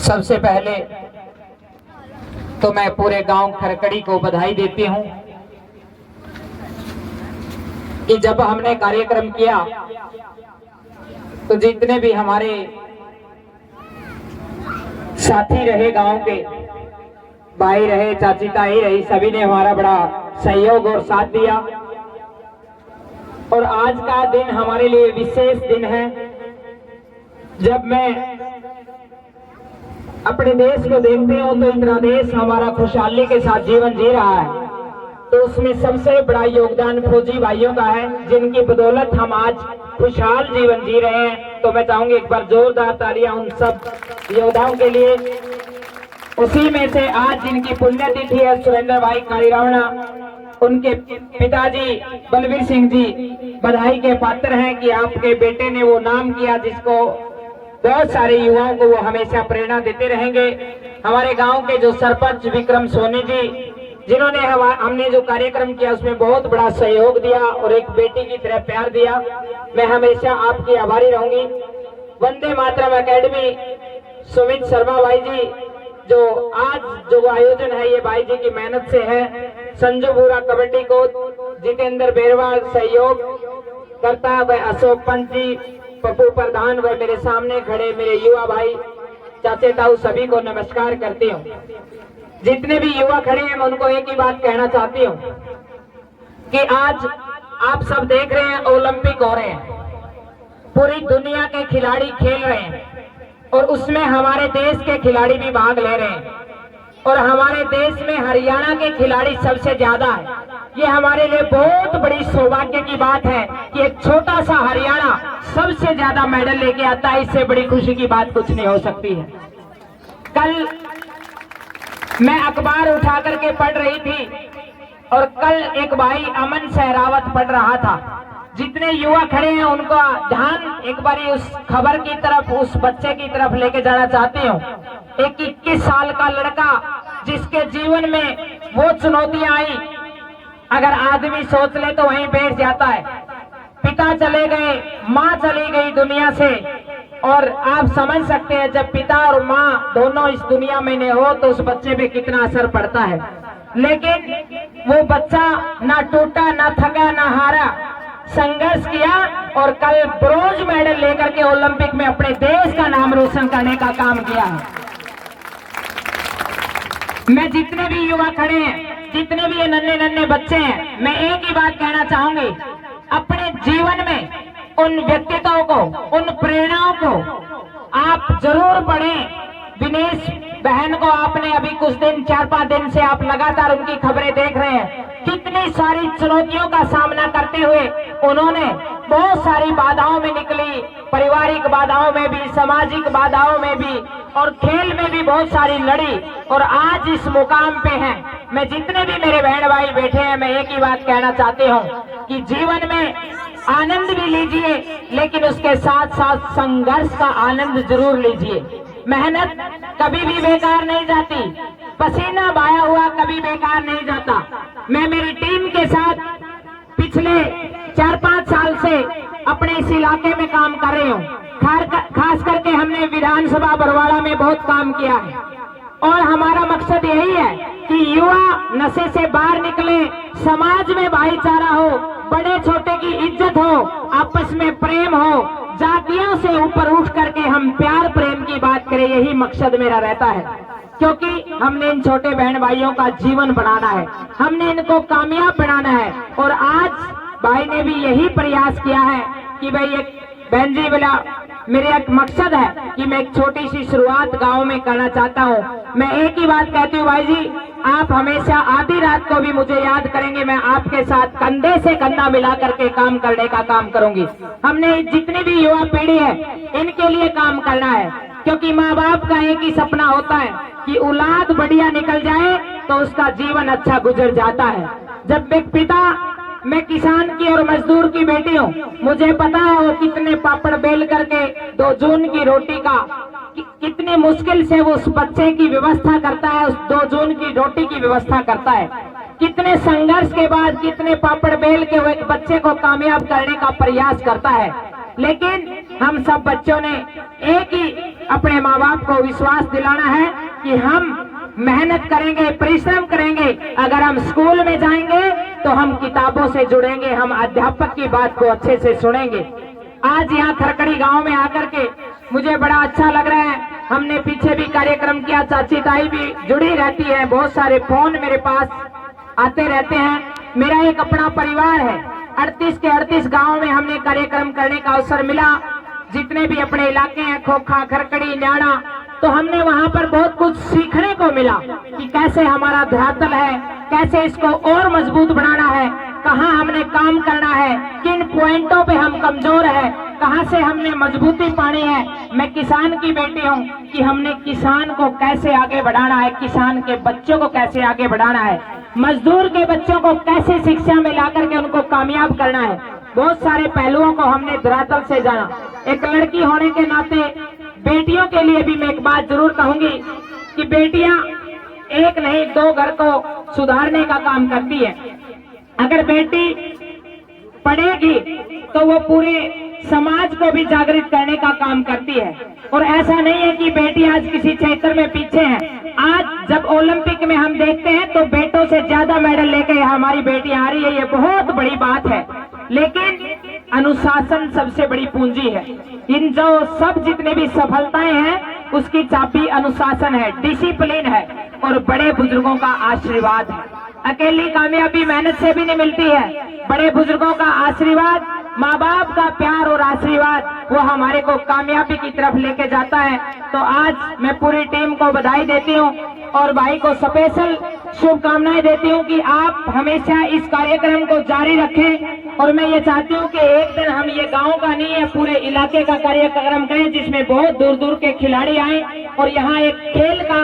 सबसे पहले तो मैं पूरे गांव खरकड़ी को बधाई देती हूं कि जब हमने कार्यक्रम किया तो जितने भी हमारे साथी रहे, गांव के भाई रहे, चाची ताई रही, सभी ने हमारा बड़ा सहयोग और साथ दिया। और आज का दिन हमारे लिए विशेष दिन है। जब मैं अपने देश को देखते हो तो इतना देश हमारा खुशहाली के साथ जीवन जी रहा है, तो उसमें सबसे बड़ा योगदान फौजी भाइयों का है, जिनकी बदौलत हम आज खुशहाल जीवन जी रहे हैं। तो मैं चाहूंगी एक बार जोरदार तालियां उन सब योद्धाओं के लिए। उसी में से आज जिनकी पुण्यतिथि है सुरेंद्र भाई कालीरावणा, उनके पिताजी बलवीर सिंह जी बधाई के पात्र हैं कि आपके बेटे ने वो नाम किया जिसको बहुत सारे युवाओं को वो हमेशा प्रेरणा देते रहेंगे। हमारे गांव के जो सरपंच विक्रम सोनी जी, जिन्होंने हमने जो कार्यक्रम किया उसमें बहुत बड़ा सहयोग दिया और एक बेटी की तरह प्यार दिया, मैं हमेशा आपकी आभारी रहूंगी। वंदे मातरम एकेडमी सुमित शर्मा भाई जी, जो आज जो आयोजन है ये भाई जी की मेहनत से है। संजू बुरा कबड्डी को जितेंद्र बेरवाल सहयोग करता है, वह अशोक पंत जी, पप्पू प्रधान, वह मेरे सामने खड़े मेरे युवा भाई चाचे ताऊ, सभी को नमस्कार करती हूँ। जितने भी युवा खड़े हैं मैं उनको एक ही बात कहना चाहती हूँ कि आज आप सब देख रहे हैं ओलंपिक हो रहे हैं, पूरी दुनिया के खिलाड़ी खेल रहे हैं और उसमें हमारे देश के खिलाड़ी भी भाग ले रहे हैं। और हमारे देश में हरियाणा के खिलाड़ी सबसे ज्यादा है। ये हमारे लिए बहुत बड़ी सौभाग्य की बात है कि एक छोटा सा हरियाणा सबसे ज्यादा मेडल लेके आता है। इससे बड़ी खुशी की बात कुछ नहीं हो सकती है। कल मैं अखबार उठा करके पढ़ रही थी और कल एक भाई अमन सहरावत पढ़ रहा था। जितने युवा खड़े हैं उनका ध्यान एक बारी उस खबर की तरफ, उस बच्चे की तरफ लेके जाना चाहती हूँ। एक 21 साल का लड़का जिसके जीवन में वो चुनौतियां आई, अगर आदमी सोच ले तो वहीं बैठ जाता है। पिता चले गए, माँ चली गई दुनिया से, और आप समझ सकते हैं जब पिता और माँ दोनों इस दुनिया में नहीं हो तो उस बच्चे पे कितना असर पड़ता है। लेकिन वो बच्चा ना टूटा, ना थका, ना हारा, संघर्ष किया और कल ब्रोंज मेडल लेकर के ओलंपिक में अपने देश का नाम रोशन करने का काम किया है। मैं जितने भी युवा खड़े हैं, जितने भी ये नन्हे नन्हे बच्चे हैं, मैं एक ही बात कहना चाहूंगी, अपने जीवन में उन व्यक्तित्वों को, उन प्रेरणाओं को आप जरूर पढ़ें। विनेश बहन को आपने अभी कुछ दिन, 4-5 दिन से आप लगातार उनकी खबरें देख रहे हैं। कितनी सारी चुनौतियों का सामना करते हुए उन्होंने बहुत सारी बाधाओं में निकली, पारिवारिक बाधाओं में भी, सामाजिक बाधाओं में भी और खेल में भी बहुत सारी लड़ी और आज इस मुकाम पे हैं। मैं जितने भी मेरे बहन भाई बैठे हैं, मैं एक ही बात कहना चाहती हूँ कि जीवन में आनंद भी लीजिए, लेकिन उसके साथ साथ संघर्ष का आनंद जरूर लीजिए। मेहनत कभी भी बेकार नहीं जाती, पसीना बहाया हुआ कभी बेकार नहीं जाता। मैं मेरी टीम के साथ पिछले 4-5 साल से अपने इस इलाके में काम कर रही हूँ। खास करके हमने विधानसभा बरवाड़ा में बहुत काम किया है और हमारा मकसद यही है कि युवा नशे से बाहर निकले, समाज में भाईचारा हो, बड़े छोटे की इज्जत हो, आपस में प्रेम हो, जातियों से ऊपर उठ करके हम प्यार प्रेम की बात करें, यही मकसद मेरा रहता है। क्योंकि हमने इन छोटे बहन भाइयों का जीवन बनाना है, हमने इनको कामयाब बनाना है। और आज भाई ने भी यही प्रयास किया है कि भाई एक बहन जी बोला, मेरा एक मकसद है कि मैं एक छोटी सी शुरुआत गांव में करना चाहता हूं। मैं एक ही बात कहती हूँ भाई जी, आप हमेशा आधी रात को भी मुझे याद करेंगे, मैं आपके साथ कंधे से कंधा मिला करके काम करने का काम करूंगी। हमने जितनी भी युवा पीढ़ी है इनके लिए काम करना है, क्योंकि माँ बाप का एक ही सपना होता है कि औलाद बढ़िया निकल जाए तो उसका जीवन अच्छा गुजर जाता है। जब एक पिता, मैं किसान की और मजदूर की बेटी हूँ, मुझे पता है वो कितने पापड़ बेल करके 2 जून की रोटी का कितनी मुश्किल से वो उस बच्चे की व्यवस्था करता है, उस 2 जून की रोटी की व्यवस्था करता है। कितने संघर्ष के बाद, कितने पापड़ बेल के वो एक बच्चे को कामयाब करने का प्रयास करता है। लेकिन हम सब बच्चों ने एक ही अपने माँ बाप को विश्वास दिलाना है कि हम मेहनत करेंगे, परिश्रम करेंगे। अगर हम स्कूल में जाएंगे तो हम किताबों से जुड़ेंगे, हम अध्यापक की बात को अच्छे से सुनेंगे। आज यहाँ खरकड़ी गांव में आकर के मुझे बड़ा अच्छा लग रहा है। हमने पीछे भी कार्यक्रम किया, चाची ताई भी जुड़ी रहती है, बहुत सारे फोन मेरे पास आते रहते हैं। मेरा एक अपना परिवार है, 38 के 38 गांव में हमने कार्यक्रम करने का अवसर मिला। जितने भी अपने इलाके हैं, खोखा, खरकड़ी, न्याड़ा, तो हमने वहां पर बहुत कुछ सीखने को मिला कि कैसे हमारा धरातल है, कैसे इसको और मजबूत बनाना है, कहाँ हमने काम करना है, किन पॉइंटों पे हम कमजोर है, कहाँ से हमने मजबूती पानी है। मैं किसान की बेटी हूँ कि हमने किसान को कैसे आगे बढ़ाना है, किसान के बच्चों को कैसे आगे बढ़ाना है, मजदूर के बच्चों को कैसे शिक्षा में ला करके उनको कामयाब करना है। बहुत सारे पहलुओं को हमने धरातल से जाना। एक लड़की होने के नाते बेटियों के लिए भी मैं एक बात जरूर कहूंगी कि बेटियां एक नहीं 2 घर को सुधारने का काम करती है। अगर बेटी पढ़ेगी तो वो पूरे समाज को भी जागृत करने का काम करती है। और ऐसा नहीं है कि बेटी आज किसी क्षेत्र में पीछे है। आज जब ओलंपिक में हम देखते हैं तो बेटों से ज्यादा मेडल लेकर हमारी बेटियां आ रही है, ये बहुत बड़ी बात है। लेकिन अनुशासन सबसे बड़ी पूंजी है। इन जो सब जितने भी सफलताएं हैं उसकी चाबी अनुशासन है, डिसिप्लिन है और बड़े बुजुर्गों का आशीर्वाद है। अकेली कामयाबी मेहनत से भी नहीं मिलती है, बड़े बुजुर्गों का आशीर्वाद, माँ बाप का प्यार और आशीर्वाद वो हमारे को कामयाबी की तरफ लेके जाता है। तो आज मैं पूरी टीम को बधाई देती हूँ और भाई को स्पेशल शुभकामनाएं देती हूँ कि आप हमेशा इस कार्यक्रम को जारी रखें। और मैं ये चाहती हूँ कि एक दिन हम ये गांव का नहीं है पूरे इलाके का कार्यक्रम करें जिसमें बहुत दूर दूर के खिलाड़ी आए और यहाँ एक खेल का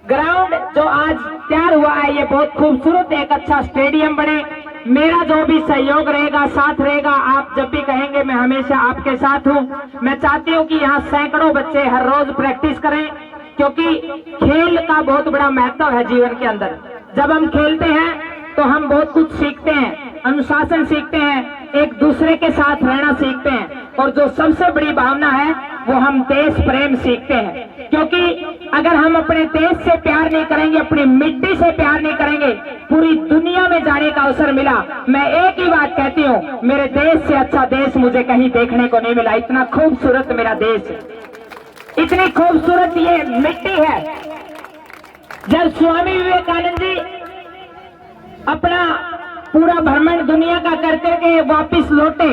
ग्राउंड जो आज तैयार हुआ है ये बहुत खूबसूरत एक अच्छा स्टेडियम बने। मेरा जो भी सहयोग रहेगा, साथ रहेगा, आप जब भी कहेंगे मैं हमेशा आपके साथ हूँ। मैं चाहती हूँ कि यहाँ सैकड़ों बच्चे हर रोज प्रैक्टिस करें क्योंकि खेल का बहुत बड़ा महत्व है जीवन के अंदर। जब हम खेलते हैं तो हम बहुत कुछ सीखते हैं, अनुशासन सीखते हैं, एक दूसरे के साथ रहना सीखते हैं और जो सबसे बड़ी भावना है वो हम देश प्रेम सीखते हैं। क्योंकि अगर हम अपने देश से प्यार नहीं करेंगे, अपनी मिट्टी से प्यार नहीं करेंगे, पूरी दुनिया में जाने का अवसर मिला। मैं एक ही बात कहती हूँ, मेरे देश से अच्छा देश मुझे कहीं देखने को नहीं मिला। इतना खूबसूरत मेरा देश है, इतनी खूबसूरत ये मिट्टी है। जब स्वामी विवेकानंद जी अपना पूरा भ्रमण दुनिया का करके के वापिस लौटे,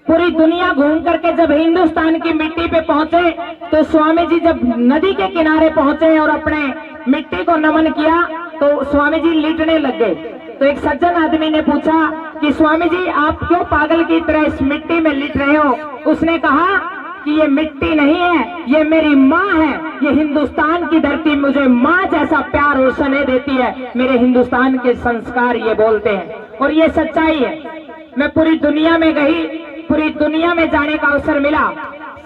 पूरी दुनिया घूम करके जब हिंदुस्तान की मिट्टी पे पहुंचे तो स्वामी जी जब नदी के किनारे पहुंचे और अपने मिट्टी को नमन किया तो स्वामी जी लिटने लग गए। तो एक सज्जन आदमी ने पूछा कि स्वामी जी आप क्यों पागल की तरह इस मिट्टी में लिट रहे हो? उसने कहा कि ये मिट्टी नहीं है, ये मेरी माँ है, ये हिंदुस्तान की धरती मुझे माँ जैसा प्यार और स्नेह देती है। मेरे हिंदुस्तान के संस्कार ये बोलते हैं और ये सच्चाई है। मैं पूरी दुनिया में गई, पूरी दुनिया में जाने का अवसर मिला।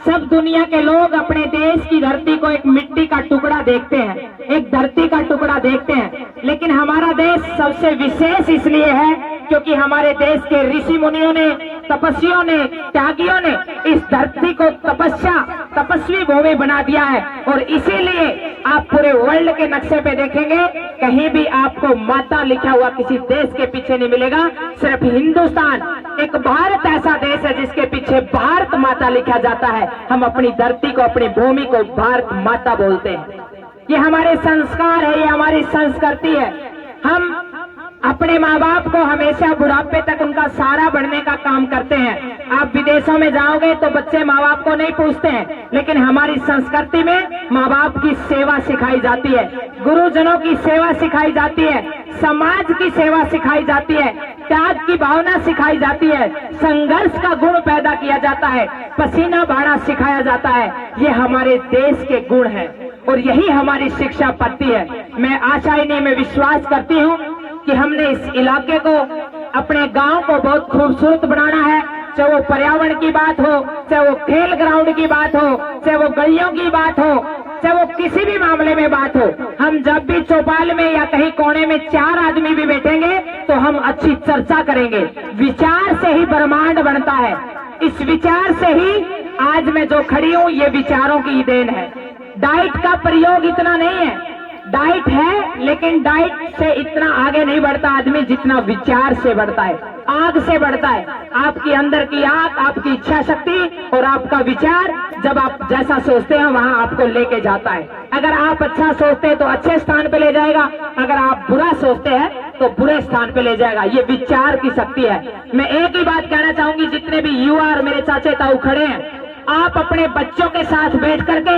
सब दुनिया के लोग अपने देश की धरती को एक मिट्टी का टुकड़ा देखते हैं, एक धरती का टुकड़ा देखते हैं, लेकिन हमारा देश सबसे विशेष इसलिए है क्योंकि हमारे देश के ऋषि मुनियों ने, तपस्वियों ने, त्यागियों ने इस धरती को तपस्वी भूमि बना दिया है। और इसीलिए आप पूरे वर्ल्ड के नक्शे पे देखेंगे कहीं भी आपको माता लिखा हुआ किसी देश के पीछे नहीं मिलेगा, सिर्फ हिंदुस्तान, एक भारत ऐसा देश है जिसके पीछे भारत माता लिखा जाता है। हम अपनी धरती को, अपनी भूमि को भारत माता बोलते हैं। ये हमारे संस्कार है, ये हमारी संस्कृति है। हम अपने माँ बाप को हमेशा बुढ़ापे तक उनका सहारा बनने का काम करते हैं। आप विदेशों में जाओगे तो बच्चे माँ बाप को नहीं पूछते हैं, लेकिन हमारी संस्कृति में माँ बाप की सेवा सिखाई जाती है, गुरुजनों की सेवा सिखाई जाती है, समाज की सेवा सिखाई जाती है, त्याग की भावना सिखाई जाती है, संघर्ष का गुण पैदा किया जाता है, पसीना बहाना सिखाया जाता है। ये हमारे देश के गुण हैं और यही हमारी शिक्षा पद्धति है। मैं आशा ही नहीं, मैं विश्वास करती हूँ कि हमने इस इलाके को, अपने गांव को बहुत खूबसूरत बनाना है। चाहे वो पर्यावरण की बात हो, चाहे वो खेल ग्राउंड की बात हो, चाहे वो गलियों की बात हो, चाहे वो किसी भी मामले में बात हो, हम जब भी चौपाल में या कहीं कोने में 4 आदमी भी बैठेंगे तो हम अच्छी चर्चा करेंगे। विचार से ही ब्रह्मांड बनता है, इस विचार से ही आज मैं जो खड़ी हूँ ये विचारों की देन है। डाइट का प्रयोग इतना नहीं है, डाइट है लेकिन डाइट से इतना आगे नहीं बढ़ता आदमी जितना विचार से बढ़ता है, आग से बढ़ता है। आपकी अंदर की आग, आपकी इच्छा शक्ति और आपका विचार जब आप जैसा सोचते हैं वहां आपको लेके जाता है। अगर आप अच्छा सोचते हैं तो अच्छे स्थान पे ले जाएगा, अगर आप बुरा सोचते हैं तो बुरे स्थान पे ले जाएगा। ये विचार की शक्ति है। मैं एक ही बात कहना चाहूंगी, जितने भी युवा और मेरे चाचे ताऊ खड़े हैं, आप अपने बच्चों के साथ बैठ करके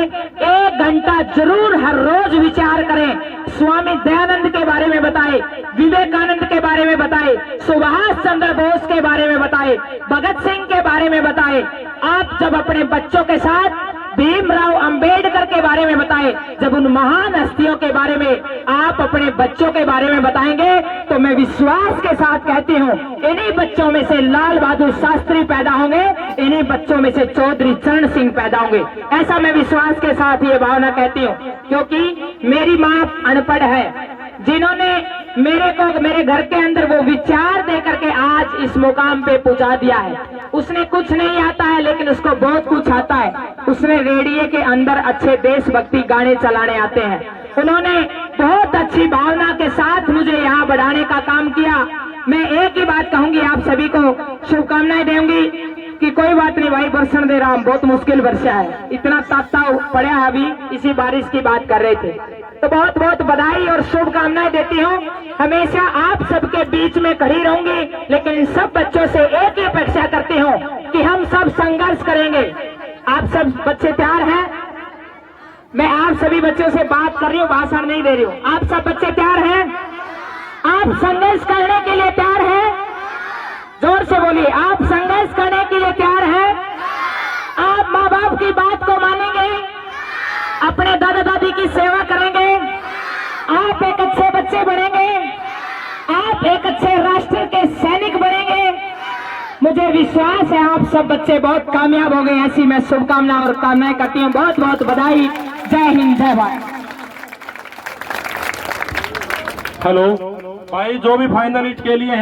1 घंटा जरूर हर रोज विचार करें। स्वामी दयानंद के बारे में बताएं, विवेकानंद के बारे में बताएं, सुभाष चंद्र बोस के बारे में बताएं, भगत सिंह के बारे में बताएं। आप जब अपने बच्चों के साथ भीमराव अंबेडकर के बारे में बताएं, जब उन महान हस्तियों के बारे में आप अपने बच्चों के बारे में बताएंगे तो मैं विश्वास के साथ कहती हूँ इन्हीं बच्चों में से लाल बहादुर शास्त्री पैदा होंगे, इन्हीं बच्चों में से चौधरी चरण सिंह पैदा होंगे। ऐसा मैं विश्वास के साथ ये भावना कहती हूँ, क्योंकि मेरी माँ अनपढ़ है, जिन्होंने मेरे घर के अंदर वो विचार दे करके आज इस मुकाम पे पहुंचा दिया है। उसने कुछ नहीं आता है लेकिन उसको बहुत कुछ आता है। उसने रेडियो के अंदर अच्छे देशभक्ति गाने चलाने आते हैं। उन्होंने बहुत अच्छी भावना के साथ मुझे यहाँ बढ़ाने का काम किया। मैं एक ही बात कहूंगी, आप सभी को शुभकामनाएं दूंगी कि कोई बात नहीं भाई, बरसन दे रहा, बहुत मुश्किल वर्षा है, इतना तापता पड़ा है, अभी इसी बारिश की बात कर रहे थे। तो बहुत बहुत बधाई और शुभकामनाएं देती हूँ। हमेशा आप सबके बीच में खड़ी रहूंगी, लेकिन इन सब बच्चों से एक ही अपेक्षा करती हूँ कि हम सब संघर्ष करेंगे। आप सब बच्चे तैयार हैं? मैं आप सभी बच्चों से बात कर रही हूँ, भाषण नहीं दे रही हूँ। आप सब बच्चे तैयार हैं? आप संघर्ष करने के लिए तैयार हैं? जोर से बोलिए, आप संघर्ष करने के लिए तैयार हैं? आप माँ बाप की बात को मानेंगे? अपने दादा दादी की सेवा करेंगे? आप एक अच्छे बच्चे बनेंगे? आप एक अच्छे राष्ट्र के सैनिक बनेंगे? मुझे विश्वास है आप सब बच्चे बहुत कामयाब हो गए। ऐसी मैं शुभकामनाएं और कामनाएं करती हूँ। बहुत बहुत बधाई। जय हिंद, जय भारत। हेलो भाई, जो भी फाइनल हिट के लिए हैं